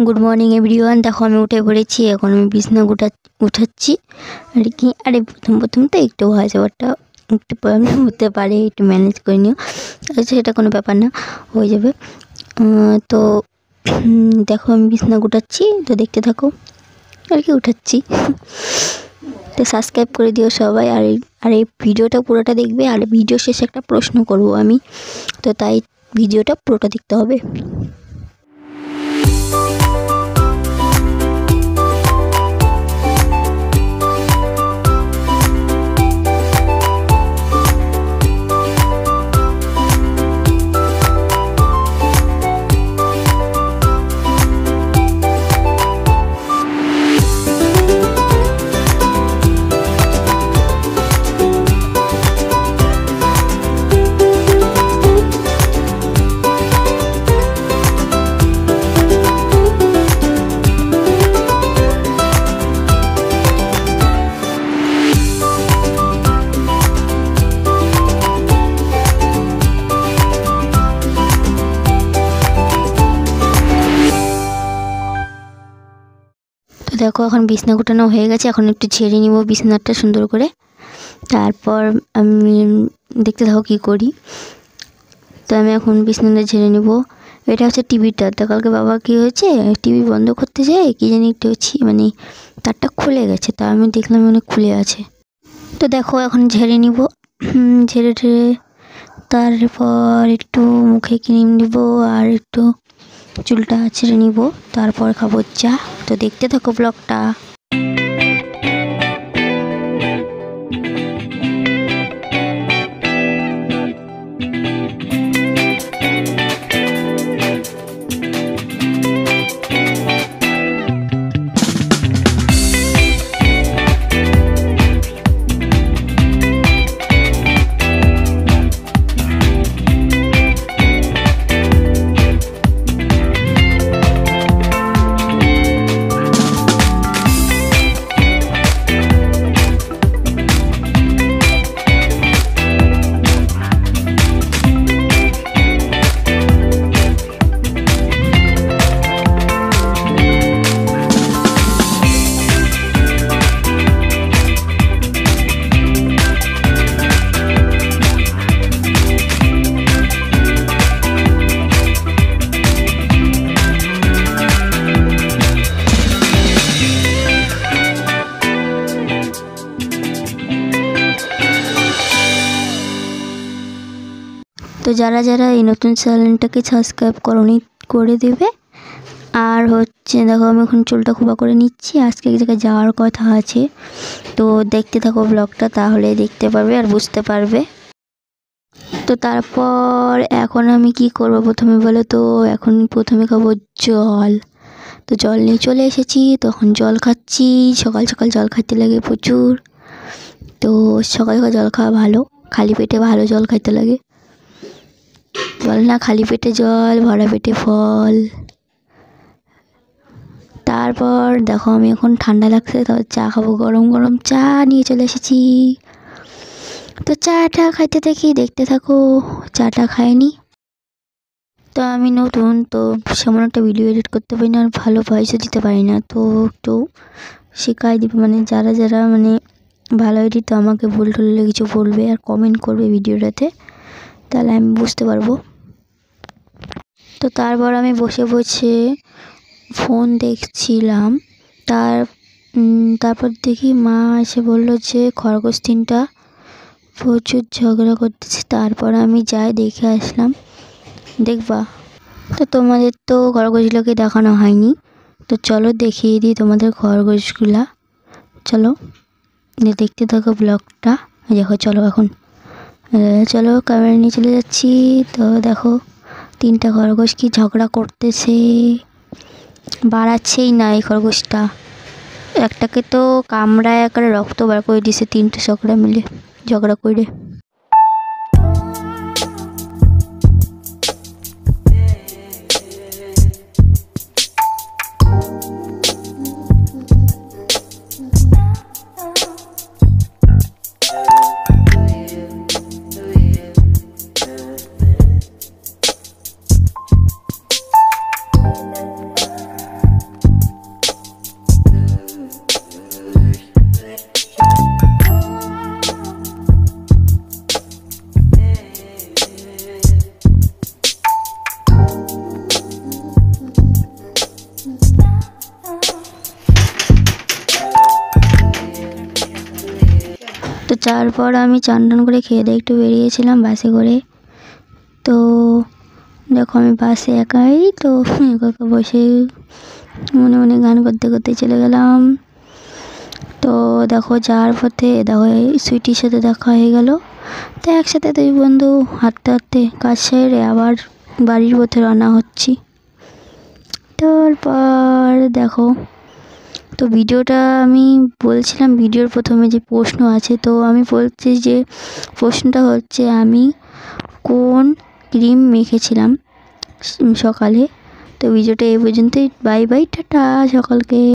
Good morning everyone. দেখো আমি উঠে পড়েছি, এখন আমি বিছনা উঠাচ্ছি আর কি। আরে প্রথম তো একটু ভয়েস ওভারটা একটু প্রবলেম হতে পারে, একটু ম্যানেজ করে নিও। আচ্ছা, এটা কোনো ব্যাপার না, হয়ে যাবে। তো দেখো আমি বিছনা গুটাচ্ছি, তো দেখতে থাকো আর কি উঠাচ্ছি। তো সাবস্ক্রাইব করে দিও সবাই, আর এই ভিডিওটা পুরোটা দেখবে। আর ভিডিও শেষে একটা প্রশ্ন করব আমি, তো তাই ভিডিওটা পুরোটা দেখতে হবে। দেখো এখন বিছনা গুটানো হয়ে গেছে, এখন একটু ঝেড়ে নিব বিছনাটা সুন্দর করে। তারপর আমি দেখতে থাকো কী করি। তো আমি এখন বিছনাটা ঝেড়ে নিব। এটা হচ্ছে টিভিটা। তো কালকে বাবা কী হয়েছে, টিভি বন্ধ করতে যায় কী জানি একটু মানে তারটা খুলে গেছে, তা আমি দেখলাম অনেক খুলে আছে। তো দেখো এখন ঝেড়ে নিব, ঝেড়ে তারপর একটু মুখে ক্রিম নিব আর একটু চুলটা ছেড়ে নিব, তারপর খাবো চা। তো দেখতে থাকো ব্লগটা। তো যারা এই নতুন চ্যানেলটাকে সাবস্ক্রাইব করনি করে দেবে। আর হচ্ছে দেখো আমি এখন চুলটা খোপা করে নিচ্ছি, আজকে এক জায়গায় যাওয়ার কথা আছে। তো দেখতে থাকো ব্লগটা, তাহলে দেখতে পারবে আর বুঝতে পারবে। তো তারপর এখন আমি কি করব প্রথমে বলো তো, এখন প্রথমে খাবো জল। তো জল নিয়ে চলে এসেছি, তখন জল খাচ্ছি। সকাল সকাল জল খাইতে লাগে প্রচুর। তো সকাল সকাল জল খাওয়া ভালো, খালি পেটে ভালো জল খাইতে লাগে। বল না, খালি পেটে জল ভরা পেটে ফল। তারপর দেখো আমি এখন ঠান্ডা লাগছে, তো চা খাবো, গরম গরম চা নিয়ে চলে এসেছি। তো চাটা খাইতে থাকি, দেখতে থাকো। চাটা খাইনি তো আমি নতুন, তো সেমন একটা ভিডিও এডিট করতে পারি না, আর ভালো ভয়েসও দিতে পারি না। তো একটু শেখাই দিবে, মানে যারা মানে ভালো এডিট, তো আমাকে ভুল টুললে কিছু বলবে আর কমেন্ট করবে ভিডিওটাতে, তাহলে আমি বুঝতে পারবো। তো তারপর আমি বসে বসে ফোন দেখছিলাম। তারপর দেখি মা এসে বললো যে খরগোশ তিনটা প্রচুর ঝগড়া করতেছে। তারপর আমি যাই দেখে আসলাম, দেখবা। তো তোমাদের তো খরগোশগুলোকে দেখানো হয়নি, তো চলো দেখিয়ে দিই তোমাদের খরগোশগুলা। চলো দেখতে থাকো ব্লগটা। দেখো চলো এখন চলো ক্যামেরা নিয়ে চলে যাচ্ছি। তো দেখো তিনটা খরগোশ কি ঝগড়া করতেছে, বাড়াচ্ছেই না এই খরগোশটা। একটাকে তো কামড়ায় একেবারে রক্ত বার করে দিছে, তিনটে ঝগড়া মিলে ঝগড়া করে। তারপর আমি চান টান করে খেয়ে দিয়ে একটু বেরিয়েছিলাম বাসে করে। তো দেখো আমি বাসে একাই, তো একা একা বসে মনে মনে গান করতে করতে চলে গেলাম। তো দেখো যাওয়ার পথে দেখো এই সুইটির সাথে দেখা হয়ে গেল। তো একসাথে দুই বন্ধু হাঁটতে হাঁটতে কাজ সেরে আবার বাড়ির পথে রওনা হচ্ছি। তারপর দেখো, তো ভিডিওটা আমি বলছিলাম ভিডিওর প্রথমে যে প্রশ্ন আছে, তো আমি বলছি যে প্রশ্নটা হচ্ছে আমি কোন ক্রিম মেখেছিলাম সকালে। তো ভিডিওটা এই পর্যন্তই। বাই বাই, টাটা সকলকে।